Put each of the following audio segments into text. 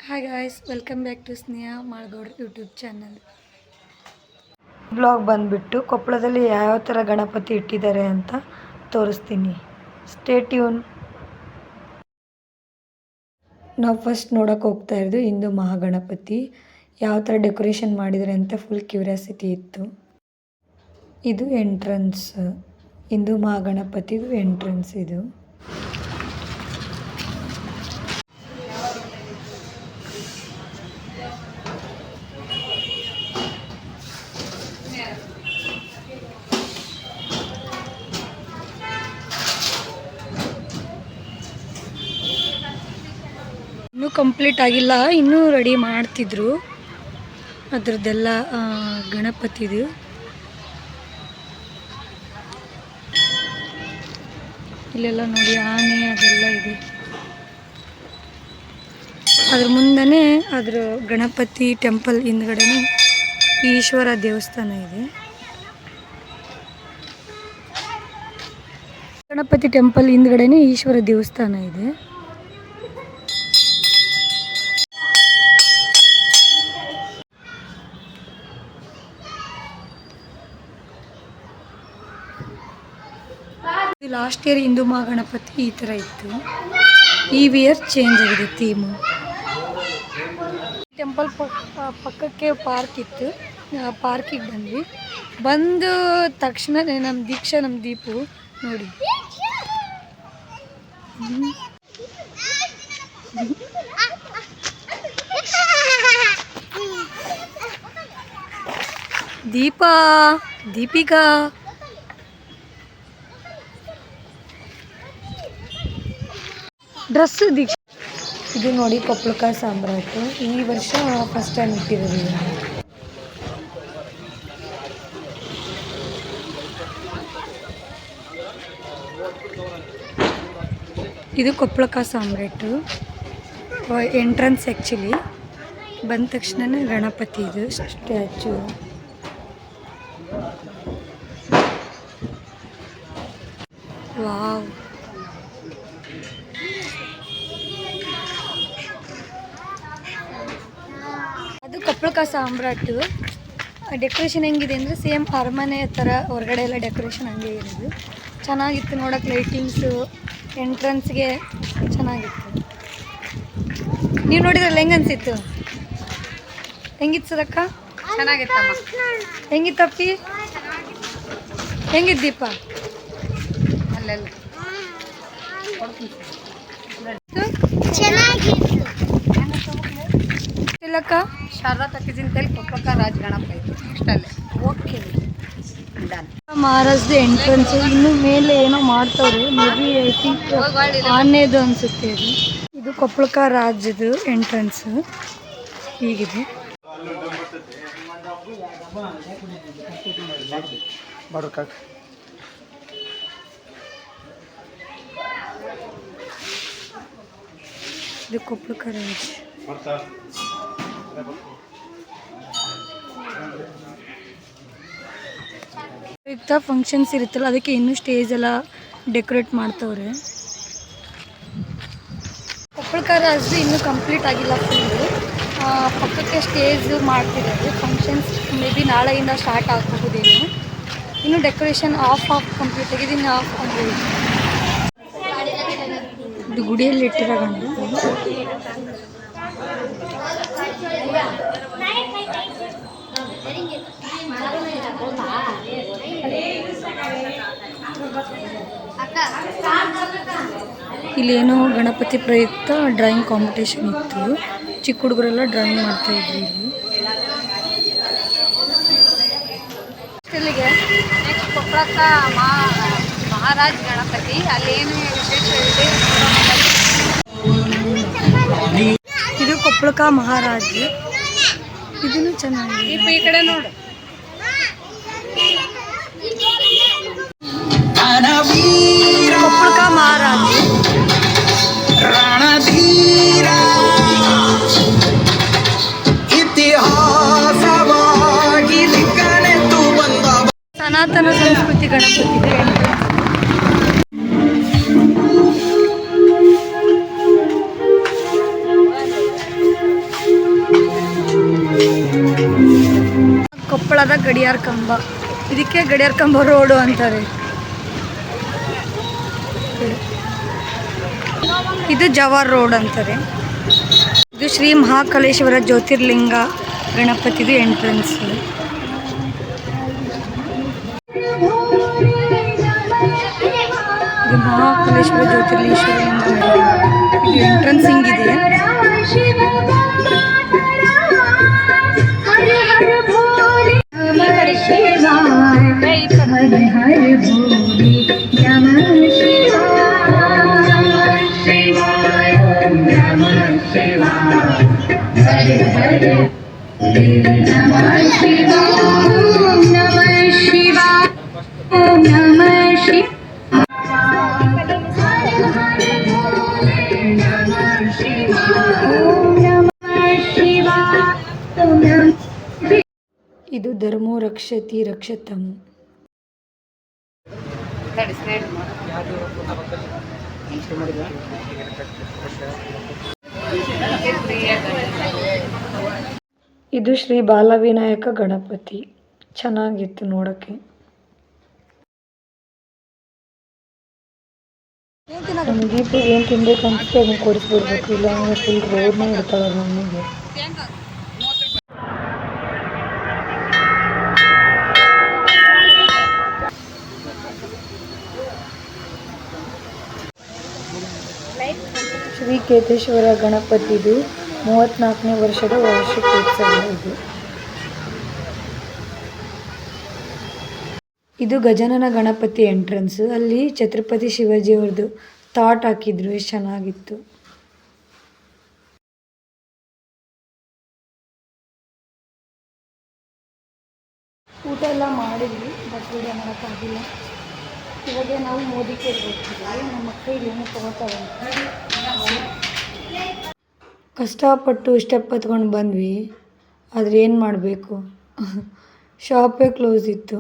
Hi guys, welcome back to Sneha Malgoud YouTube channel. Blog ಬಂದುಬಿಟ್ಟು ಕೊಪ್ಪಳದಲ್ಲಿ ಯಾವ ಥರ ಗಣಪತಿ ಇಟ್ಟಿದ್ದಾರೆ ಅಂತ ತೋರಿಸ್ತೀನಿ. Stay tune. ನಾವು ಫಸ್ಟ್ ನೋಡೋಕೆ ಹೋಗ್ತಾ ಇರೋದು ಹಿಂದೂ ಮಹಾಗಣಪತಿ. ಯಾವ ಥರ ಡೆಕೋರೇಷನ್ ಮಾಡಿದ್ದಾರೆ ಅಂತ ಫುಲ್ ಕ್ಯೂರಿಯಾಸಿಟಿ ಇತ್ತು. ಇದು ಎಂಟ್ರನ್ಸ್, ಹಿಂದೂ ಮಹಾಗಣಪತಿದು ಎಂಟ್ರನ್ಸ್ ಇದು. ಇನ್ನೂ ಕಂಪ್ಲೀಟ್ ಆಗಿಲ್ಲ, ಇನ್ನೂ ರೆಡಿ ಮಾಡ್ತಿದ್ರು ಅದ್ರದ್ದೆಲ್ಲ ಗಣಪತಿದು. ಇಲ್ಲೆಲ್ಲ ನೋಡಿ ಆನೆ ಅದೆಲ್ಲ ಇದೆ. ಅದ್ರ ಮುಂದೆನೇ ಅದ್ರ ಗಣಪತಿ ಟೆಂಪಲ್ ಹಿಂದ್ಗಡೆನೇ ಈಶ್ವರ ದೇವಸ್ಥಾನ ಇದೆ. ಗಣಪತಿ ಟೆಂಪಲ್ ಹಿಂದ್ಗಡೆನೇ ಈಶ್ವರ ದೇವಸ್ಥಾನ ಇದೆ. ಲಾಸ್ಟ್ ಇಯರ್ ಹಿಂದೂ ಮಹಾಗಣಪತಿ ಈ ಥರ ಇತ್ತು. ಈ ಇಯರ್ ಚೇಂಜ್ ಆಗಿದೆ ಥೀಮು. ಟೆಂಪಲ್ ಪಕ್ಕಕ್ಕೆ ಪಾರ್ಕ್ ಇತ್ತು, ಪಾರ್ಕಿಗೆ ಬಂದ್ವಿ. ಬಂದು ತಕ್ಷಣ ನಮ್ಮ ದೀಪು ನೋಡಿ ದೀಪಿಕಾ ಡ್ರೆಸ್ ದೀಕ್ಷಾ. ಇದು ನೋಡಿ ಕೊಪ್ಪಳಕ ಸಾಮ್ರಾಟ್. ಈ ವರ್ಷ ಫಸ್ಟ್ ಟೈಮ್ ಇಟ್ಟಿರೋದು. ಇದು ಕೊಪ್ಪಳಕ ಸಾಮ್ರಾಟ್ ಎಂಟ್ರನ್ಸ್. ಆ್ಯಕ್ಚುಲಿ ಬಂದ ತಕ್ಷಣ ಗಣಪತಿ ಇದು ಸ್ಟ್ಯಾಚು. ವಾವ್, ಅದು ಕೊಪ್ಪಳಕ ಸಾಮ್ರಾಟ್. ಡೆಕೋರೇಷನ್ ಹೆಂಗಿದೆ ಅಂದರೆ ಸೇಮ್ ಅರಮನೆ ಥರ ಹೊರಗಡೆ ಎಲ್ಲ ಡೆಕೋರೇಷನ್ ಹಂಗೆ ಇರೋದು. ಚೆನ್ನಾಗಿತ್ತು ನೋಡೋಕೆ, ಲೈಟಿಂಗ್ಸು ಎಂಟ್ರನ್ಸ್ಗೆ ಚೆನ್ನಾಗಿತ್ತು. ನೀವು ನೋಡಿದ್ರಲ್ಲ, ಹೆಂಗೆ ಅನಿಸಿತ್ತು? ಹೆಂಗಿತ್ತು ಸದಕ್ಕ? ಚೆನ್ನಾಗಿತ್ತಮ್ಮ. ಹೆಂಗಿತ್ತಪ್ಪಿ? ಹೆಂಗಿತ್ತು ದೀಪ? ಅಲ್ಲೆಲ್ಲ ಇಲ್ಲಕ್ಕ ಶಾರದಾ ತಕ್ಕಿಜಿಂತೇಳಿ ಕೊಪ್ಪಳಕ ರಾಜ ಗಣಪ ಐತಿ ಇಷ್ಟಲ್ಲೇ. Okay, ಮಹಾರಾಜ್ದು entrance. ಇನ್ನು ಮೇಲೆ ಏನೋ ಮಾಡ್ತವ್ರೆ, ಮೇ ಬಿ ಐ ಥಿಂಕ್ ಆನೆದು ಅನಿಸುತ್ತೆ ಅದು. ಇದು ಕೊಪ್ಪಳಕ ರಾಜ್ಯದು ಎಂಟ್ರನ್ಸ್ ಹೀಗಿದೆ. ಇದು ಕೊಪ್ಪಳಕ ರಾಜ್. ಫಂಕ್ಷನ್ಸ್ ಇರುತ್ತಲ್ಲ, ಅದಕ್ಕೆ ಇನ್ನೂ ಸ್ಟೇಜ್ ಎಲ್ಲ ಡೆಕೋರೇಟ್ ಮಾಡ್ತವ್ರೆ. ಕೊಪ್ಪಳಕ ರಾಜ್ದು ಇನ್ನೂ ಕಂಪ್ಲೀಟ್ ಆಗಿಲ್ಲ ಫುಲ್ಲು. ಪಕ್ಕಕ್ಕೆ ಸ್ಟೇಜ್ ಮಾಡ್ತಿದ್ದಾರೆ. ಫಂಕ್ಷನ್ಸ್ ಮೇ ಬಿ ನಾಳೆಯಿಂದ ಸ್ಟಾರ್ಟ್ ಆಗಬಹುದೇನು. ಇನ್ನು ಡೆಕೋರೇಷನ್ ಆಫ್ ಕಂಪ್ಲೀಟ್ ಆಗಿದೆ, ಇನ್ನು ಆಫ್ ಕಂಪ್ಲೀಟ್. ಇದು ಗುಡಿಯಲ್ಲಿ ಇಟ್ಟಿರೋ ಗಣಪತಿ. ಇಲ್ಲೇನೋ ಗಣಪತಿ ಪ್ರಯುಕ್ತ ಡ್ರಾಯಿಂಗ್ ಕಾಂಪಿಟೇಷನ್ ಇತ್ತು. ಚಿಕ್ಕ ಹುಡುಗರೆಲ್ಲ ಡ್ರಾಯಿಂಗ್ ಮಾಡ್ತಾ ಇದ್ರು ಇಲ್ಲಿ. ಇಲ್ಲಿಗೆ ನೆಕ್ಸ್ಟ್ ಕೊಪ್ಪಳಕ ಮಹಾರಾಜ್ ಗಣಪತಿ. ಅಲ್ಲೇನು ವಿಶೇಷ ಇದೆ? ಇದು ಕೊಪ್ಪಳಕ ಮಹಾರಾಜ್. ಇದನ್ನು ಚೆನ್ನಾಗಿದೆ. ಈ ಕಡೆ ನೋಡು. ಕೊಪ್ಪಳಕ ಮಹಾರಾಜ್ ರಣಧೀರ ಇತಿಹಾಸವಾಗಿ ಸನಾತನ ಸಂಸ್ಕೃತಿ ಗಣಪತಿ ಇದೆ. ಎತ್ತರವಾದ ಗಡಿಯಾರ ಕಂಬ. ಇದಕ್ಕೆ ಗಡಿಯಾರ ಕಂಬ ರೋಡು ಅಂತಾರೆ. ಇದು ಜವಾರ್ ರೋಡ್ ಅಂತಾರೆ. ಇದು ಶ್ರೀ ಮಹಾಕಾಲೇಶ್ವರ ಜ್ಯೋತಿರ್ಲಿಂಗ ಗಣಪತಿದು ಎಂಟ್ರೆನ್ಸ್. ಇದು ಮಹಾಕಾಲೇಶ್ವರ ಜ್ಯೋತಿರ್ಲಿಂಗೇಶ್ವರ ಇದು ಎಂಟ್ರೆನ್ಸ್ ಹಿಂಗಿದೆ. ಇದು ಧರ್ಮೋ ರಕ್ಷತಿ ರಕ್ಷತಂ. ಇದು ಶ್ರೀ ಬಾಲವಿನಾಯಕ ಗಣಪತಿ. ಚೆನ್ನಾಗಿತ್ತು ನೋಡೋಕ್ಕೆ. ನಮ್ಮ ದೀಪಿಗೆ ಏನು ತಿನ್ಬೇಕು ಅನ್ಸುತ್ತೆ ಅದನ್ನು ಕೊಡಿಸ್ಬಿಡ್ಬೇಕು, ಇಲ್ಲ ಅಂದರೆ ಫುಲ್ ರೋಡ್ನೇ ಇಡ್ತಾಳೆ ನಮಗೆ. ಶ್ರೀ ಕೇತೇಶ್ವರ ಗಣಪತಿದು 34ನೇ ವರ್ಷದ ವಾರ್ಷಿಕೋತ್ಸವ ಇದು. ಇದು ಗಜಾನನ ಗಣಪತಿ ಎಂಟ್ರೆನ್ಸ್. ಅಲ್ಲಿ ಛತ್ರಪತಿ ಶಿವಾಜಿ ಅವ್ರದ್ದು ಥಾಟ್ ಹಾಕಿದ್ರು, ಎಷ್ಟು ಚೆನ್ನಾಗಿತ್ತು. ಊಟ ಎಲ್ಲ ಮಾಡಿದ್ವಿ, ಬಟ್ ವಿಡಿಯೋ ಮಾಡೋಕ್ಕಾಗಿಲ್ಲ. ಇವಾಗ ನಾವು ಮೋದಿ ಕೇಳಿ ಹೋಗ್ತಿದ್ವಿ. ನಮ್ಮ ಅಕ್ಕ ಇಲ್ಲೇನೋ ತಗೋತಾರೆ. ಕಷ್ಟಪಟ್ಟು ಸ್ಟೆಪ್ ಹತ್ಕೊಂಡು ಬಂದ್ವಿ, ಆದರೆ ಏನು ಮಾಡಬೇಕು, ಶಾಪೇ ಕ್ಲೋಸ್ ಇತ್ತು.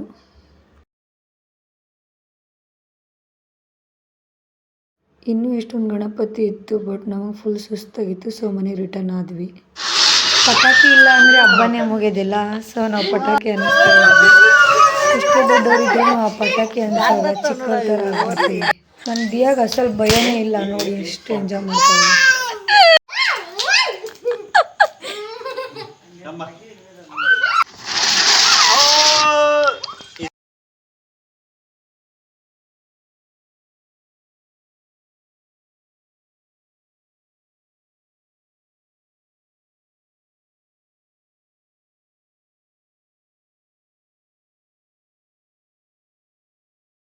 ಇನ್ನೂ ಎಷ್ಟೊಂದು ಗಣಪತಿ ಇತ್ತು, ಬಟ್ ನಮಗೆ ಫುಲ್ ಸುಸ್ತಾಗಿತ್ತು. ಸೊ ಮನೆಗೆ ರಿಟರ್ನ್ ಆದ್ವಿ. ಪಟಾಕಿ ಇಲ್ಲ ಅಂದರೆ ಹಬ್ಬನೇ ಮುಗಿಯೋದಿಲ್ಲ. ಸೊ ನಾವು ಪಟಾಕಿ ಅನ್ನಿಸ್ತಾ ಇದ್ವಿ. ಇಷ್ಟೇ ದೊಡ್ಡವರಿದ್ದರೆ ನಾವು ಆ ಪಟಾಕಿ ಅನ್ಸೋದ ಚಿಕ್ಕವ್ರ ಥರ ಆಗ್ಬಿಡ್ತೀವಿ. ನನ್ನ ದಿಯಾಗ ಅಸಲು ಭಯನೇ ಇಲ್ಲ ನೋಡಿ, ಎಷ್ಟು ಎಂಜಾಯ್ ಮಾಡ್ತೀವಿ.